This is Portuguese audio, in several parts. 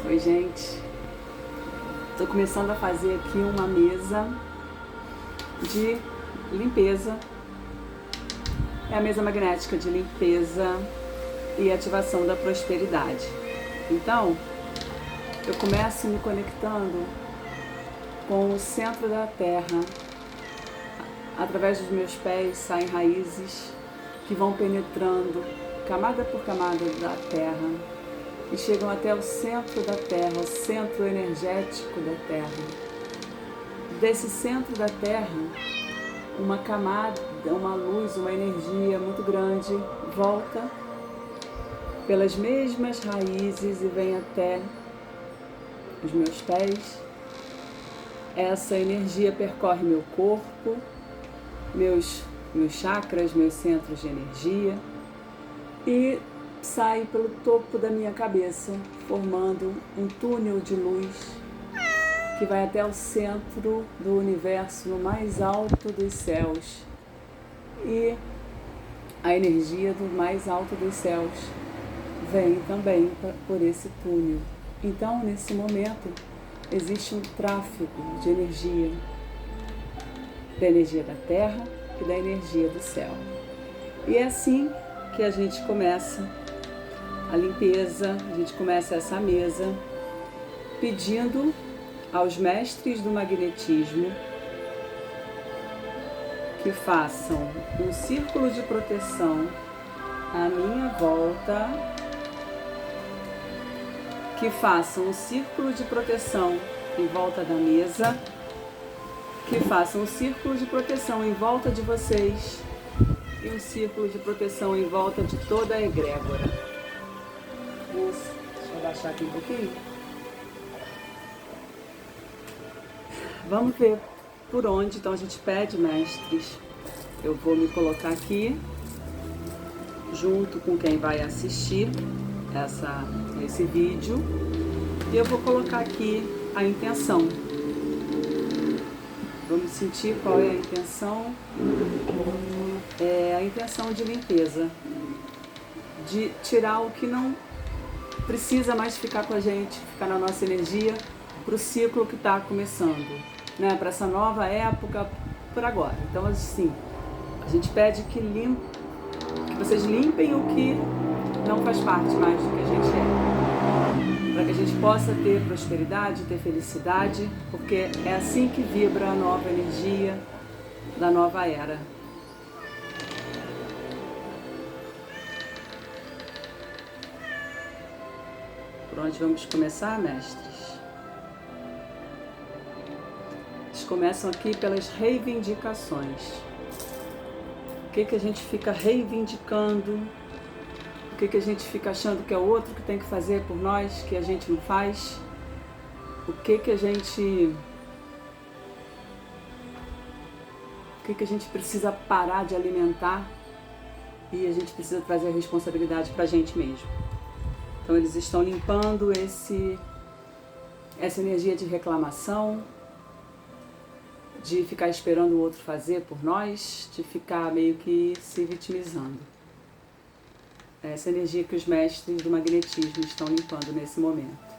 Oi, gente. Estou começando a fazer aqui uma mesa de limpeza. É a mesa magnética de limpeza e ativação da prosperidade. Então, eu começo me conectando com o centro da Terra. Através dos meus pés saem raízes que vão penetrando camada por camada da Terra e chegam até o centro da Terra, o centro energético da Terra. Desse centro da Terra, uma camada, uma luz, uma energia muito grande volta pelas mesmas raízes e vem até os meus pés. Essa energia percorre meu corpo, meus chakras, meus centros de energia e sai pelo topo da minha cabeça, formando um túnel de luz que vai até o centro do universo, no mais alto dos céus. E a energia do mais alto dos céus vem também por esse túnel. Então, nesse momento, existe um tráfego de energia, da energia da Terra e da energia do céu. E é assim que a gente começa a limpeza, a gente começa essa mesa pedindo aos mestres do magnetismo que façam um círculo de proteção à minha volta, que façam um círculo de proteção em volta da mesa, que façam um círculo de proteção em volta de vocês e um círculo de proteção em volta de toda a egrégora. Deixa eu abaixar aqui um pouquinho. Vamos ver por onde. Então a gente pede, mestres. Eu vou me colocar aqui junto com quem vai assistir esse vídeo e eu vou colocar aqui a intenção. Vamos sentir qual é a intenção. É a intenção de limpeza, de tirar o que não precisa mais ficar com a gente, ficar na nossa energia, para o ciclo que está começando, né? Para essa nova época, por agora. Então, assim, a gente pede que vocês limpem o que não faz parte mais do que a gente é, para que a gente possa ter prosperidade, ter felicidade, porque é assim que vibra a nova energia da nova era. Por onde vamos começar, mestres? Eles começam aqui pelas reivindicações. O que a gente fica reivindicando? O que a gente fica achando que é o outro que tem que fazer por nós, que a gente não faz? O que a gente precisa parar de alimentar e a gente precisa trazer a responsabilidade para a gente mesmo. Então eles estão limpando essa energia de reclamação, de ficar esperando o outro fazer por nós, de ficar meio que se vitimizando. Essa energia que os mestres do magnetismo estão limpando nesse momento.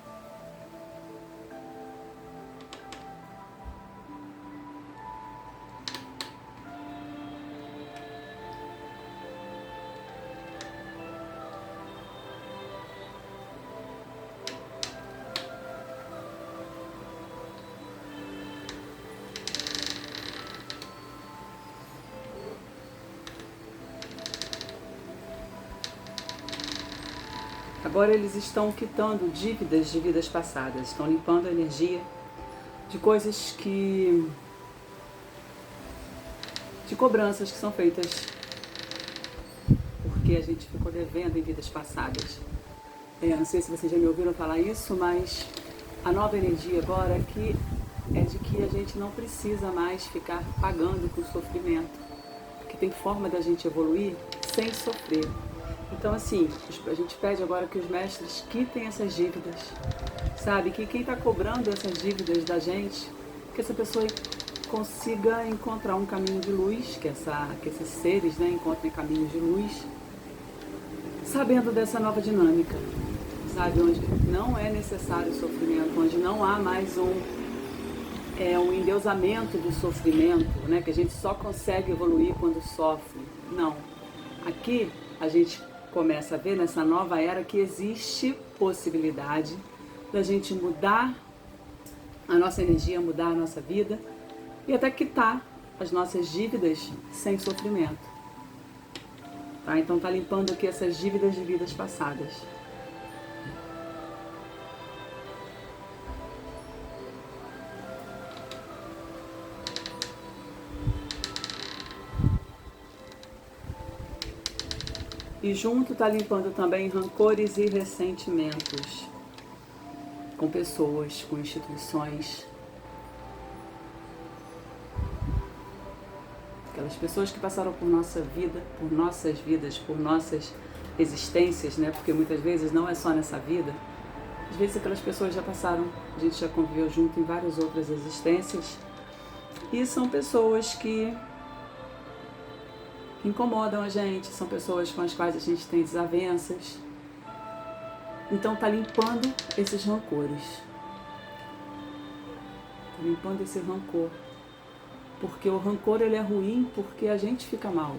Agora eles estão quitando dívidas de vidas passadas, estão limpando a energia de coisas de cobranças que são feitas porque a gente ficou devendo em vidas passadas. Não sei se vocês já me ouviram falar isso, mas a nova energia agora aqui é de que a gente não precisa mais ficar pagando com sofrimento, que tem forma da gente evoluir sem sofrer. Então, assim, a gente pede agora que os mestres quitem essas dívidas, sabe? Que quem está cobrando essas dívidas da gente, que essa pessoa consiga encontrar um caminho de luz, que esses seres, né, encontrem caminhos de luz, sabendo dessa nova dinâmica, sabe? Onde não é necessário sofrimento, onde não há mais um endeusamento do sofrimento, né? Que a gente só consegue evoluir quando sofre. Não. Aqui a gente começa a ver nessa nova era que existe possibilidade da gente mudar a nossa energia, mudar a nossa vida e até quitar as nossas dívidas sem sofrimento. Tá? Então tá limpando aqui essas dívidas de vidas passadas. E junto tá limpando também rancores e ressentimentos com pessoas, com instituições. Aquelas pessoas que passaram por nossa vida, por nossas vidas, por nossas existências, né? Porque muitas vezes não é só nessa vida. Às vezes aquelas pessoas já passaram, a gente já conviveu junto em várias outras existências. E são pessoas que incomodam a gente, são pessoas com as quais a gente tem desavenças. Então tá limpando esses rancores. Tá limpando esse rancor. Porque o rancor ele é ruim porque a gente fica mal.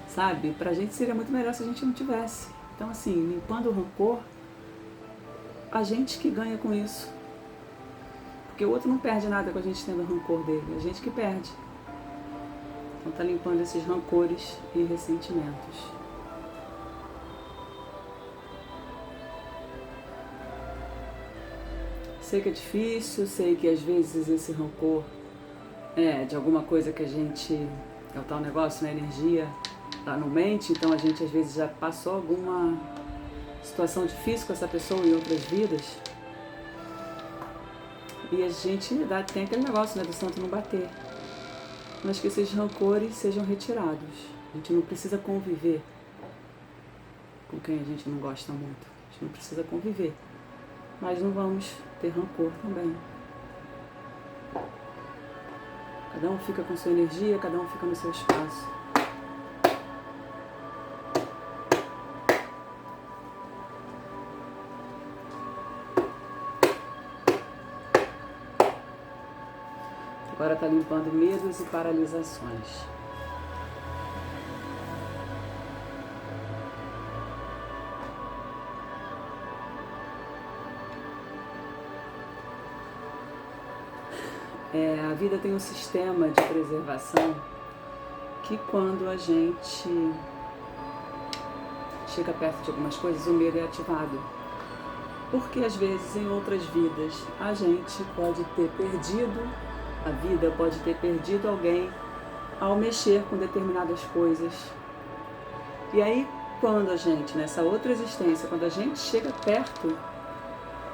Sabe? Pra gente seria muito melhor se a gente não tivesse. Então assim, limpando o rancor, a gente que ganha com isso. Porque o outro não perde nada com a gente tendo rancor dele, a gente que perde. Então tá limpando esses rancores e ressentimentos. Sei que é difícil, sei que às vezes esse rancor é de alguma coisa que a gente, é o tal negócio, né, energia lá no mente, então a gente às vezes já passou alguma situação difícil com essa pessoa em outras vidas. E a gente tem aquele negócio, né, do santo não bater. Mas que esses rancores sejam retirados. A gente não precisa conviver com quem a gente não gosta muito. A gente não precisa conviver. Mas não vamos ter rancor também. Cada um fica com sua energia, cada um fica no seu espaço. Agora está limpando medos e paralisações. A vida tem um sistema de preservação que quando a gente chega perto de algumas coisas, o medo é ativado. Porque às vezes em outras vidas a gente pode ter perdido a vida, pode ter perdido alguém ao mexer com determinadas coisas. E aí quando a gente, nessa outra existência, quando a gente chega perto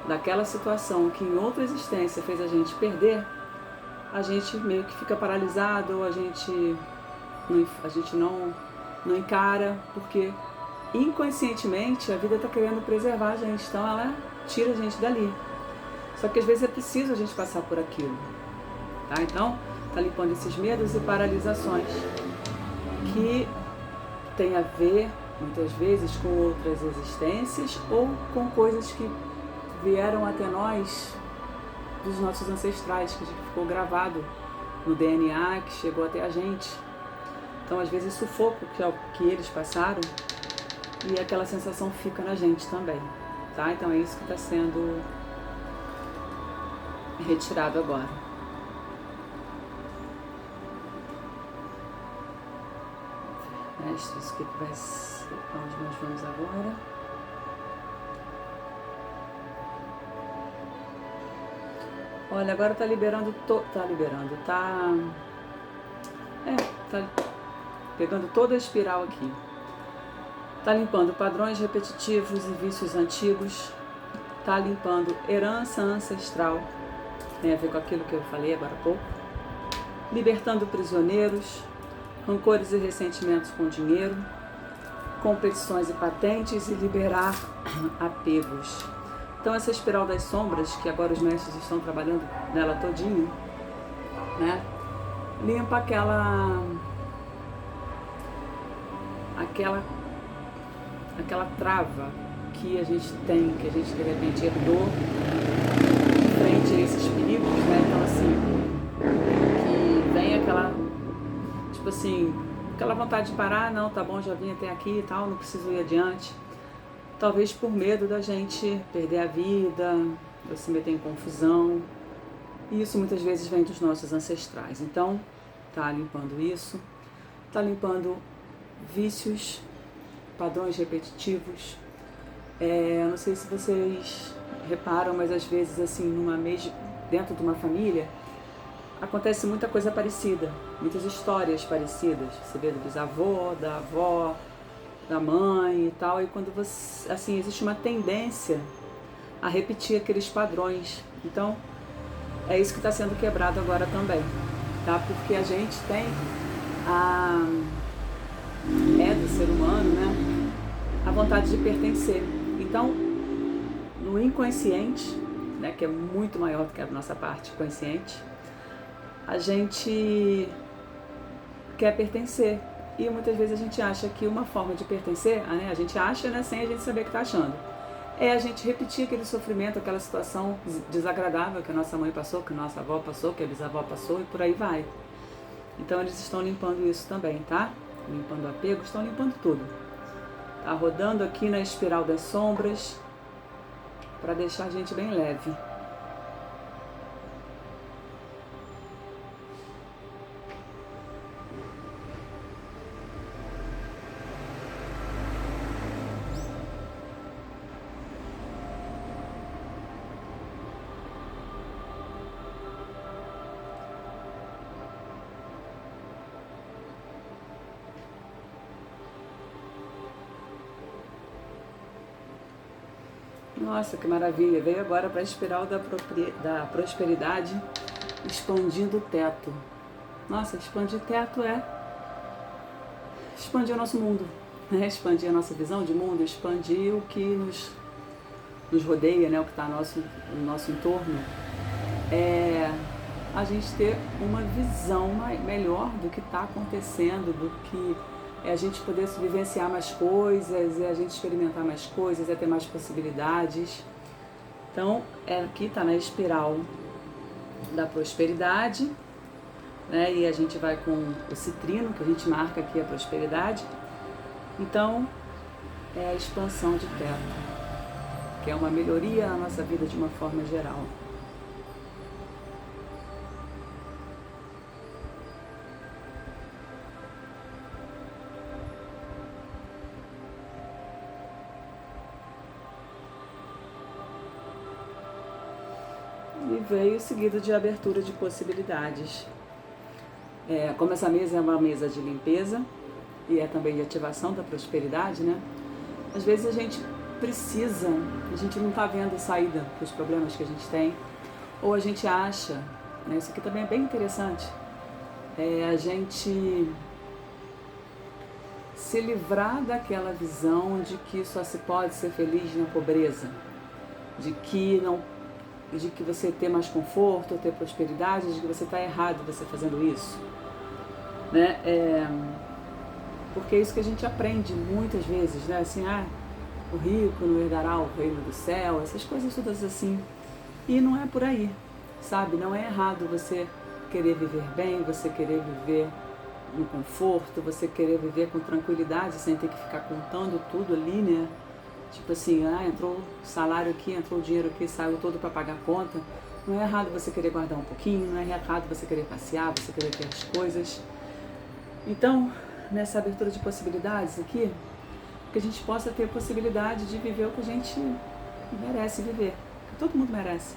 daquela situação que em outra existência fez a gente perder, a gente meio que fica paralisado, a gente não encara, porque inconscientemente a vida está querendo preservar a gente, então ela tira a gente dali. Só que às vezes é preciso a gente passar por aquilo. Tá? Então, está limpando esses medos e paralisações que tem a ver, muitas vezes, com outras existências ou com coisas que vieram até nós dos nossos ancestrais, que ficou gravado no DNA, que chegou até a gente. Então, às vezes, sufoco que eles passaram e aquela sensação fica na gente também. Tá? Então, é isso que está sendo retirado agora. Mestres, o que vai ser? Onde nós vamos agora? Olha, agora tá liberando, tá pegando toda a espiral aqui. Tá limpando padrões repetitivos e vícios antigos. Tá limpando herança ancestral. Tem a ver com aquilo que eu falei agora há pouco. Libertando prisioneiros, rancores e ressentimentos com dinheiro, competições e patentes e liberar apegos. Então essa espiral das sombras, que agora os mestres estão trabalhando nela todinho, né? Limpa aquela trava que a gente tem, que a gente de repente herdou, frente a esses perigos, né? Então assim, que vem aquela, tipo assim, aquela vontade de parar, não, tá bom, já vim até aqui e tal, não preciso ir adiante. Talvez por medo da gente perder a vida, ou se meter em confusão. E isso muitas vezes vem dos nossos ancestrais. Então, tá limpando isso, tá limpando vícios, padrões repetitivos. Eu não sei se vocês reparam, mas às vezes assim, dentro de uma família, acontece muita coisa parecida, muitas histórias parecidas. Você vê do bisavô, da avó, da mãe e tal, e quando você, assim, existe uma tendência a repetir aqueles padrões. Então, é isso que está sendo quebrado agora também, tá? Porque a gente tem do ser humano, né, a vontade de pertencer. Então, no inconsciente, né, que é muito maior do que a nossa parte consciente, a gente quer pertencer. E muitas vezes a gente acha que uma forma de pertencer, né, a gente acha, né, sem a gente saber o que está achando, é a gente repetir aquele sofrimento, aquela situação desagradável que a nossa mãe passou, que a nossa avó passou, que a bisavó passou e por aí vai. Então eles estão limpando isso também, tá? Limpando o apego, estão limpando tudo. Tá rodando aqui na espiral das sombras para deixar a gente bem leve. Nossa, que maravilha! Veio agora para a espiral da prosperidade, expandindo o teto. Nossa, expandir teto é expandir o nosso mundo, né? Expandir a nossa visão de mundo, expandir o que nos rodeia, né? O que está no nosso entorno. É a gente ter uma visão melhor do que está acontecendo, do que é a gente poder vivenciar mais coisas, é a gente experimentar mais coisas, é ter mais possibilidades. Então, aqui está na espiral da prosperidade, né? E a gente vai com o citrino, que a gente marca aqui a prosperidade. Então, é a expansão de teto, que é uma melhoria na nossa vida de uma forma geral. E veio seguido de abertura de possibilidades. Como essa mesa é uma mesa de limpeza e é também de ativação da prosperidade, né? Às vezes a gente não está vendo saída para os problemas que a gente tem, ou a gente acha, né, isso aqui também é bem interessante, a gente se livrar daquela visão de que só se pode ser feliz na pobreza, de que você ter mais conforto, ter prosperidade, de que você está errado você fazendo isso, né? Porque é isso que a gente aprende muitas vezes, né? Assim, o rico não herdará o reino do céu, essas coisas todas assim. E não é por aí, sabe? Não é errado você querer viver bem, você querer viver no conforto, você querer viver com tranquilidade, sem ter que ficar contando tudo ali, né? Tipo assim, entrou o salário aqui, entrou o dinheiro aqui, saiu todo para pagar a conta. Não é errado você querer guardar um pouquinho, não é errado você querer passear, você querer ter as coisas. Então, nessa abertura de possibilidades aqui, que a gente possa ter a possibilidade de viver o que a gente merece viver, que todo mundo merece,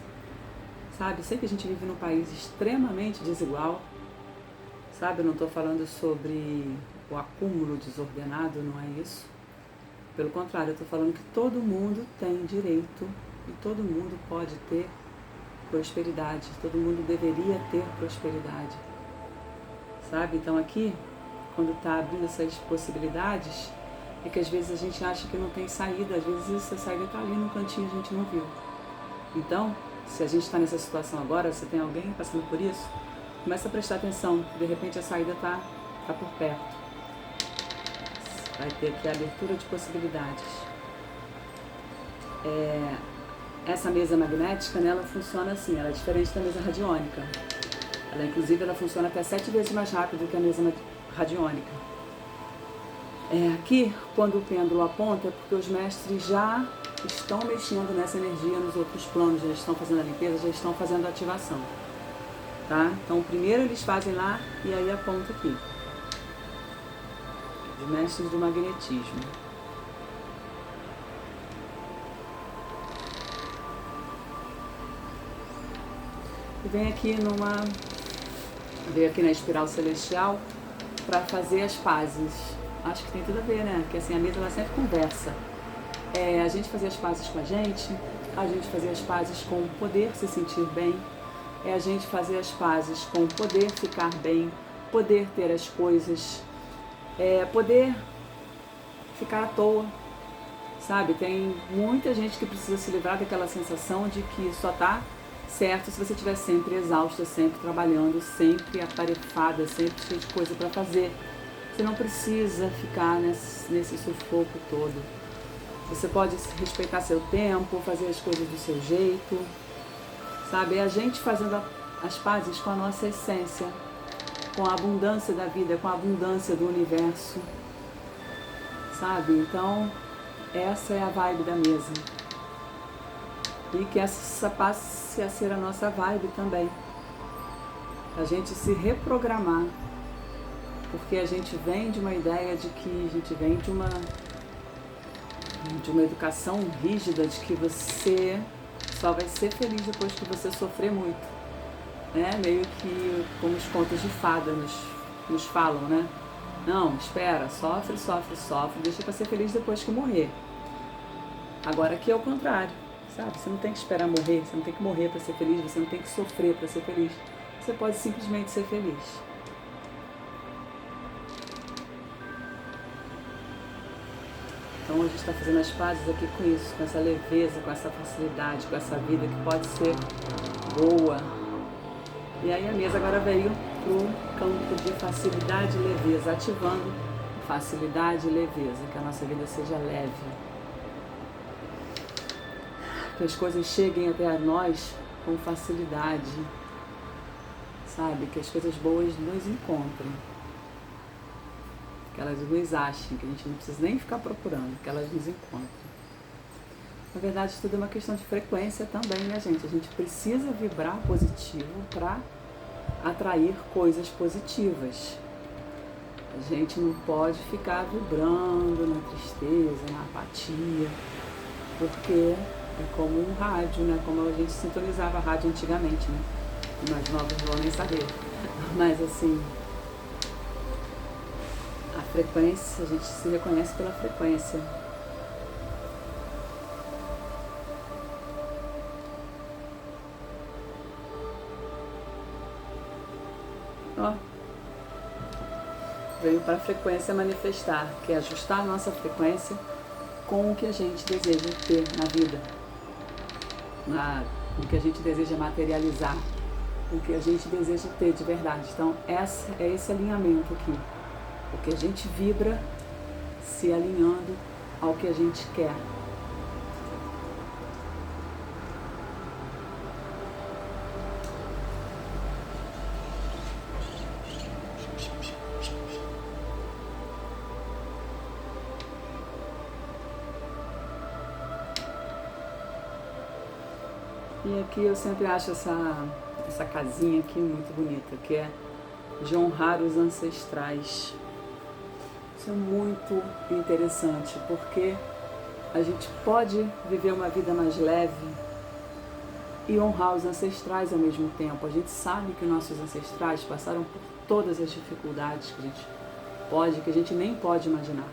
sabe? Sei que a gente vive num país extremamente desigual, sabe? Eu não estou falando sobre o acúmulo desordenado, não é isso. Pelo contrário, eu estou falando que todo mundo tem direito e todo mundo pode ter prosperidade, todo mundo deveria ter prosperidade, sabe? Então aqui, quando está abrindo essas possibilidades, é que às vezes a gente acha que não tem saída, às vezes essa saída está ali no cantinho e a gente não viu. Então, se a gente está nessa situação agora, se tem alguém passando por isso, começa a prestar atenção, de repente a saída está por perto. Vai ter aqui a abertura de possibilidades. Essa mesa magnética, né, ela funciona assim, ela é diferente da mesa radiônica. Ela, inclusive, ela funciona até 7 vezes mais rápido que a mesa radiônica. Aqui, quando o pêndulo aponta, é porque os mestres já estão mexendo nessa energia nos outros planos, já estão fazendo a limpeza, já estão fazendo a ativação. Tá? Então, primeiro eles fazem lá e aí aponta aqui. Os mestres do magnetismo. E vem aqui na espiral celestial para fazer as pazes. Acho que tem tudo a ver, né? Porque assim, a mesa ela sempre conversa. A gente fazer as pazes com a gente fazer as pazes com o poder se sentir bem, a gente fazer as pazes com o poder ficar bem, poder ter as coisas, poder ficar à toa, sabe? Tem muita gente que precisa se livrar daquela sensação de que só tá certo se você estiver sempre exausta, sempre trabalhando, sempre atarefada, sempre cheia de coisa para fazer. Você não precisa ficar nesse sufoco todo. Você pode respeitar seu tempo, fazer as coisas do seu jeito, sabe? É a gente fazendo as pazes com a nossa essência, com a abundância da vida, com a abundância do universo, sabe? Então, essa é a vibe da mesa. E que essa passe a ser a nossa vibe também. A gente se reprogramar, porque a gente vem de uma ideia de que a gente vem de uma educação rígida de que você só vai ser feliz depois que você sofrer muito, né? Meio que como os contos de fada nos falam, né? Não, espera, sofre, deixa pra ser feliz depois que morrer. Agora aqui é o contrário, sabe? Você não tem que esperar morrer, você não tem que morrer para ser feliz, você não tem que sofrer para ser feliz. Você pode simplesmente ser feliz. Então a gente está fazendo as pazes aqui com isso, com essa leveza, com essa facilidade, com essa vida que pode ser boa. E aí a mesa agora veio para o campo de facilidade e leveza, ativando facilidade e leveza, que a nossa vida seja leve. Que as coisas cheguem até nós com facilidade, sabe? Que as coisas boas nos encontrem. Que elas nos achem, que a gente não precisa nem ficar procurando, que elas nos encontrem. Na verdade, tudo é uma questão de frequência também, né, gente? A gente precisa vibrar positivo para atrair coisas positivas. A gente não pode ficar vibrando na tristeza, na apatia, porque é como um rádio, né? Como a gente sintonizava rádio antigamente, né? Os mais novos vão nem saber. Mas assim, a frequência, a gente se reconhece pela frequência. Ó, veio para a frequência manifestar, que é ajustar a nossa frequência com o que a gente deseja ter na vida, o que a gente deseja materializar, o que a gente deseja ter de verdade. Então, é esse alinhamento aqui. O que a gente vibra se alinhando ao que a gente quer. E aqui eu sempre acho essa casinha aqui muito bonita, que é de honrar os ancestrais. Isso é muito interessante, porque a gente pode viver uma vida mais leve e honrar os ancestrais ao mesmo tempo. A gente sabe que nossos ancestrais passaram por todas as dificuldades que a gente nem pode imaginar.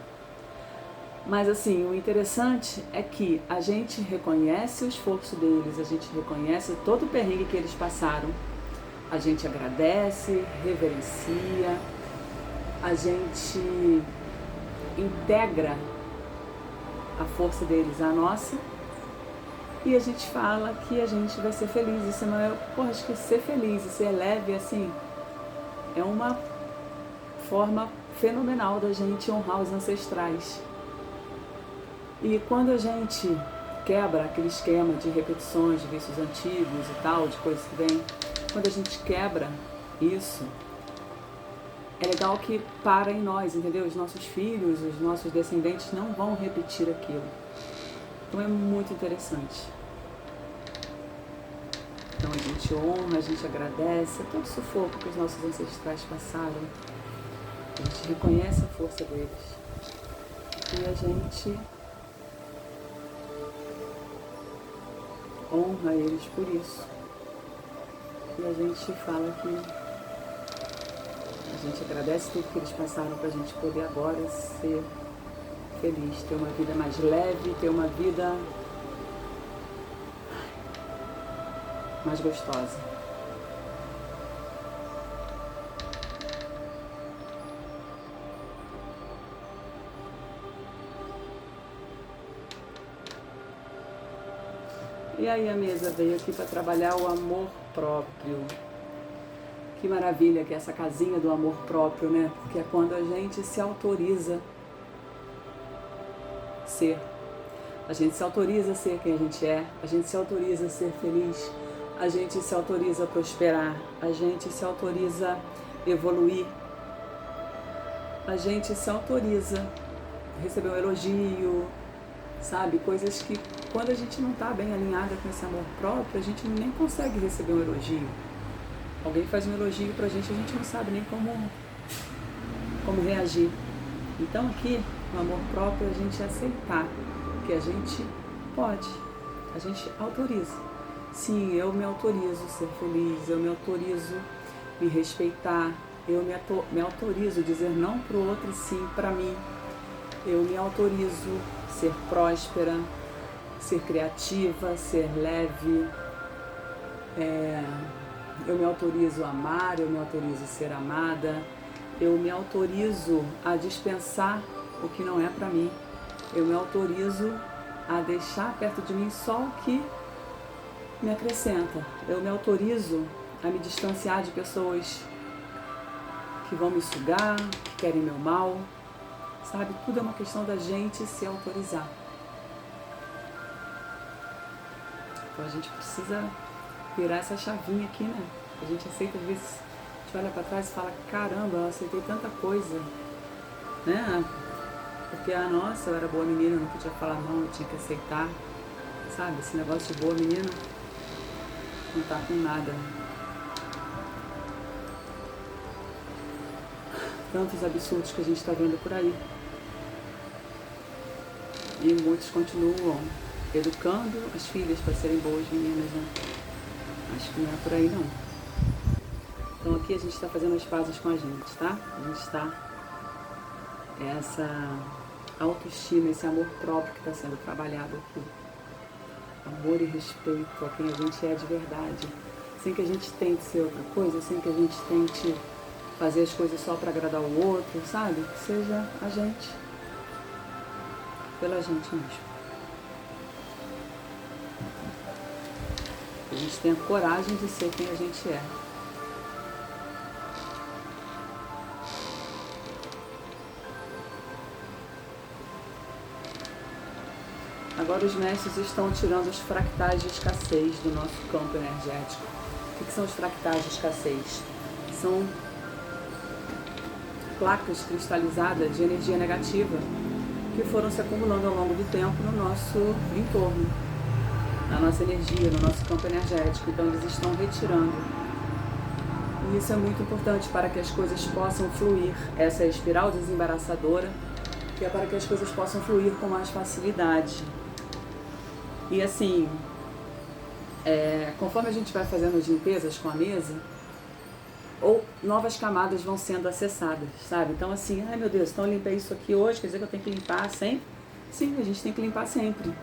Mas assim, o interessante é que a gente reconhece o esforço deles, a gente reconhece todo o perrengue que eles passaram, a gente agradece, reverencia, a gente integra a força deles à nossa e a gente fala que a gente vai ser feliz. Isso não é, acho que ser feliz e ser leve, assim, é uma forma fenomenal da gente honrar os ancestrais. E quando a gente quebra aquele esquema de repetições, de vícios antigos e tal, de coisas que vêm, quando a gente quebra isso, é legal que para em nós, entendeu? Os nossos filhos, os nossos descendentes não vão repetir aquilo. Então é muito interessante. Então a gente honra, a gente agradece a todo o sufoco que os nossos ancestrais passaram. A gente reconhece a força deles. E a gente honra eles por isso. E a gente fala que a gente agradece tudo que eles passaram para a gente poder agora ser feliz, ter uma vida mais leve, ter uma vida mais gostosa. E aí a mesa veio aqui para trabalhar o amor próprio. Que maravilha que é essa casinha do amor próprio, né? Porque é quando a gente se autoriza ser. A gente se autoriza a ser quem a gente é. A gente se autoriza a ser feliz. A gente se autoriza a prosperar. A gente se autoriza a evoluir. A gente se autoriza a receber um elogio, sabe? Coisas que quando a gente não está bem alinhada com esse amor próprio, a gente nem consegue receber um elogio. Alguém faz um elogio pra gente, a gente não sabe nem como reagir. Então aqui, no amor próprio, a gente aceitar que a gente pode, a gente autoriza. Sim, eu me autorizo ser feliz, eu me autorizo me respeitar, eu me autorizo dizer não pro outro e sim pra mim. Eu me autorizo ser próspera, ser criativa, ser leve, eu me autorizo a amar, eu me autorizo a ser amada, eu me autorizo a dispensar o que não é para mim, eu me autorizo a deixar perto de mim só o que me acrescenta, eu me autorizo a me distanciar de pessoas que vão me sugar, que querem meu mal, sabe? Tudo é uma questão da gente se autorizar. Então a gente precisa virar essa chavinha aqui, né? A gente aceita, às vezes, a gente olha pra trás e fala, caramba, eu aceitei tanta coisa, né? Porque, nossa, eu era boa menina, eu não podia falar não, eu tinha que aceitar, sabe? Esse negócio de boa menina não tá com nada. Tantos absurdos que a gente tá vendo por aí. E muitos continuam educando as filhas para serem boas meninas, né? Acho que não é por aí não. Então aqui a gente está fazendo as pazes com a gente, tá? A gente está essa autoestima, esse amor próprio que está sendo trabalhado aqui. Amor e respeito a quem a gente é de verdade. Sem que a gente tente ser outra coisa, sem que a gente tente fazer as coisas só para agradar o outro, sabe? Que seja a gente. Pela gente mesmo. A gente tenha coragem de ser quem a gente é. Agora os mestres estão tirando os fractais de escassez do nosso campo energético. O que são os fractais de escassez? São placas cristalizadas de energia negativa que foram se acumulando ao longo do tempo no nosso entorno, na nossa energia, no nosso campo energético. Então eles estão retirando. E isso é muito importante para que as coisas possam fluir. Essa é a espiral desembaraçadora, que é para que as coisas possam fluir com mais facilidade. E assim, conforme a gente vai fazendo as limpezas com a mesa, ou novas camadas vão sendo acessadas, sabe? Então assim, ai meu Deus, então eu limpei isso aqui hoje, quer dizer que eu tenho que limpar sempre? Sim, a gente tem que limpar sempre.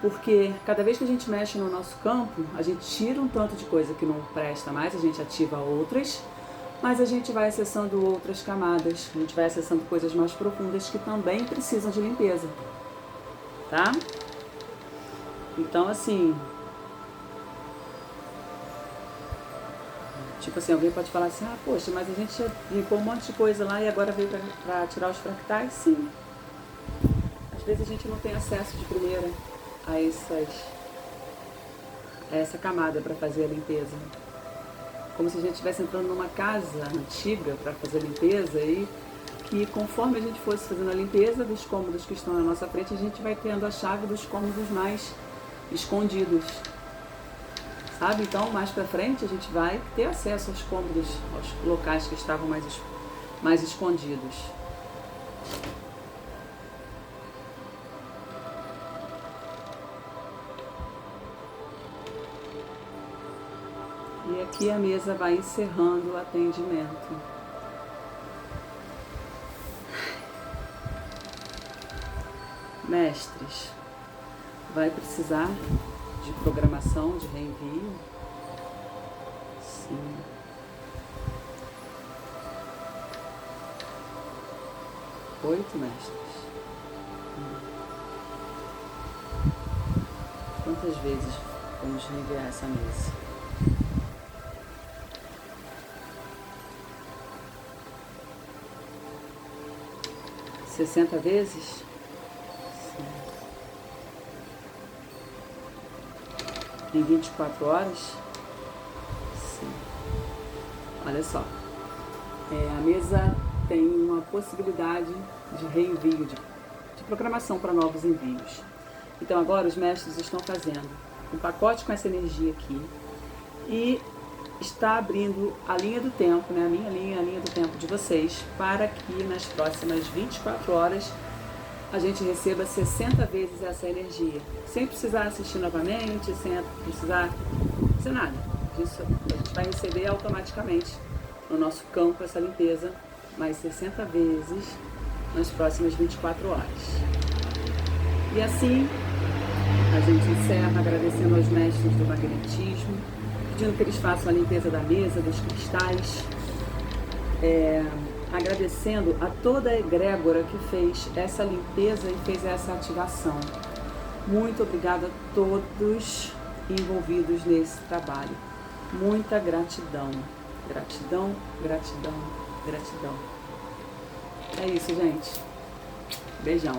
Porque cada vez que a gente mexe no nosso campo, a gente tira um tanto de coisa que não presta mais, a gente ativa outras, mas a gente vai acessando outras camadas, a gente vai acessando coisas mais profundas que também precisam de limpeza, tá? Então assim, tipo assim, alguém pode falar assim, poxa, mas a gente já limpou um monte de coisa lá e agora veio pra tirar os fractais? Sim. Às vezes a gente não tem acesso de primeira. a essa camada para fazer a limpeza. Como se a gente estivesse entrando numa casa antiga para fazer a limpeza e que conforme a gente fosse fazendo a limpeza dos cômodos que estão na nossa frente, a gente vai tendo a chave dos cômodos mais escondidos, sabe? Então, mais para frente, a gente vai ter acesso aos cômodos, aos locais que estavam mais escondidos. E aqui a mesa vai encerrando o atendimento. Mestres, vai precisar de programação de reenvio? Sim. Oito mestres. Quantas vezes vamos reenviar essa mesa? Sessenta vezes? Em 24 horas? Sim. Olha só. A mesa tem uma possibilidade de reenvio, de programação para novos envios. Então agora os mestres estão fazendo um pacote com essa energia aqui e está abrindo a linha do tempo, né? A minha linha, a linha do tempo de vocês, para que nas próximas 24 horas a gente receba 60 vezes essa energia, sem precisar assistir novamente, sem precisar fazer nada. Isso a gente vai receber automaticamente no nosso campo essa limpeza mais 60 vezes nas próximas 24 horas. E assim a gente encerra agradecendo aos mestres do magnetismo, pedindo que eles façam a limpeza da mesa, dos cristais, agradecendo a toda a egrégora que fez essa limpeza e fez essa ativação. Muito obrigada a todos envolvidos nesse trabalho. Muita gratidão. Gratidão, gratidão, gratidão. É isso, gente. Beijão.